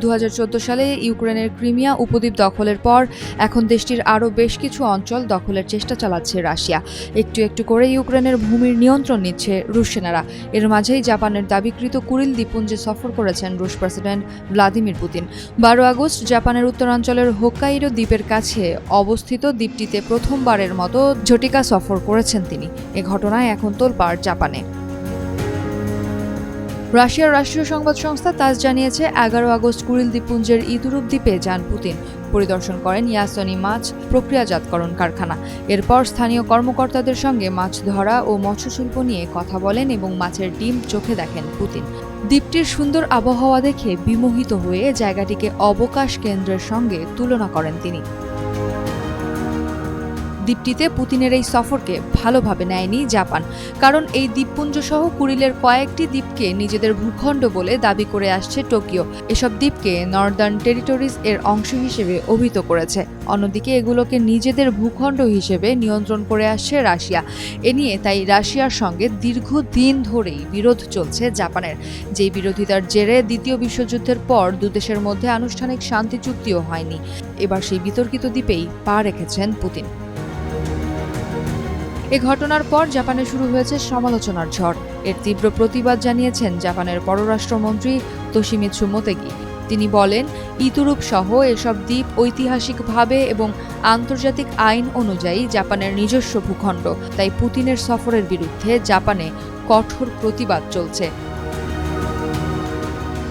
2014 সালে ইউক্রেনের ক্রিমিয়া উপদ্বীপ দখলের পর এখন দেশটির আরও বেশ কিছু অঞ্চল দখলের চেষ্টা চালাচ্ছে রাশিয়া। একটু একটু করে ইউক্রেনের ভূমির নিয়ন্ত্রণ নিচ্ছে রুশ সেনারা। এর মাঝেই জাপানের দাবিকৃত কুরিল দ্বীপপুঞ্জে সফর করেছেন রুশ প্রেসিডেন্ট ভ্লাদিমির পুতিন। 12 আগস্ট জাপানের উত্তরাঞ্চলের হোক্কাইডো দ্বীপের কাছে অবস্থিত দ্বীপটিতে প্রথমবারের মতো ঝটিকা সফর করেছেন তিনি। এ ঘটনায় এখন তোলপাড় জাপানে। রাশিয়ার রাষ্ট্রীয় সংবাদ সংস্থা তাস জানিয়েছে, 11 আগস্ট কুরিল দ্বীপপুঞ্জের ইতুরুপ দ্বীপে যান পুতিন। পরিদর্শন করেন ইয়াসনি মাছ প্রক্রিয়াজাতকরণ কারখানা। এরপর স্থানীয় কর্মকর্তাদের সঙ্গে মাছ ধরা ও মৎস্যশিল্প নিয়ে কথা বলেন এবং মাছের ডিম চোখে দেখেন পুতিন। দ্বীপটির সুন্দর আবহাওয়া দেখে বিমোহিত হয়ে জায়গাটিকে অবকাশ কেন্দ্রের সঙ্গে তুলনা করেন তিনি। দ্বীপটিতে পুতিনের এই সফরকে ভালোভাবে নেয়নি জাপান, কারণ এই দ্বীপপুঞ্জ সহ কুরিলের কয়েকটি দ্বীপকে নিজেদের ভূখণ্ড বলে দাবি করে আসছে টোকিও। এসব দ্বীপকে নর্দার্ন টেরিটরিজ এর অংশ হিসেবে অভিহিত করেছে। অন্যদিকে এগুলোকে নিজেদের ভূখণ্ড হিসেবে নিয়ন্ত্রণ করে আসছে রাশিয়া। এ নিয়ে তাই রাশিয়ার সঙ্গে দীর্ঘদিন ধরেই বিরোধ চলছে জাপানের, যেই বিরোধিতার জেরে দ্বিতীয় বিশ্বযুদ্ধের পর দুদেশের মধ্যে আনুষ্ঠানিক শান্তি চুক্তিও হয়নি। এবার সেই বিতর্কিত দ্বীপেই পা রেখেছেন পুতিন। এ ঘটনার পর জাপানে শুরু হয়েছে সমালোচনার ঝড়। এর তীব্র প্রতিবাদ জানিয়েছেন জাপানের পররাষ্ট্রমন্ত্রী তোশিমিৎসু মোতেগি। তিনি বলেন, ইতুরুপ সহ এসব দ্বীপ ঐতিহাসিকভাবে এবং আন্তর্জাতিক আইন অনুযায়ী জাপানের নিজস্ব ভূখণ্ড। তাই পুতিনের সফরের বিরুদ্ধে জাপানে কঠোর প্রতিবাদ চলছে।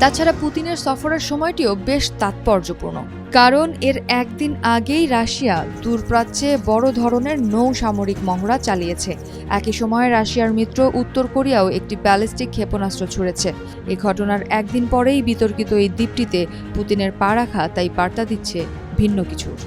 তাছাড়া পুতিনের সফরের সময়টিও বেশ তাৎপর্যপূর্ণ, কারণ এর একদিন আগেই রাশিয়া দূরপ্রাচ্যে বড় ধরনের নৌ-সামরিক মহড়া চালিয়েছে। একই সময়ে রাশিয়ার মিত্র উত্তর কোরিয়াও একটি ব্যালিস্টিক ক্ষেপণাস্ত্র ছুড়েছে। এ ঘটনার একদিন পরেই বিতর্কিত এই দ্বীপটিতে পুতিনের পা রাখা তাই বার্তা দিচ্ছে ভিন্ন কিছুর।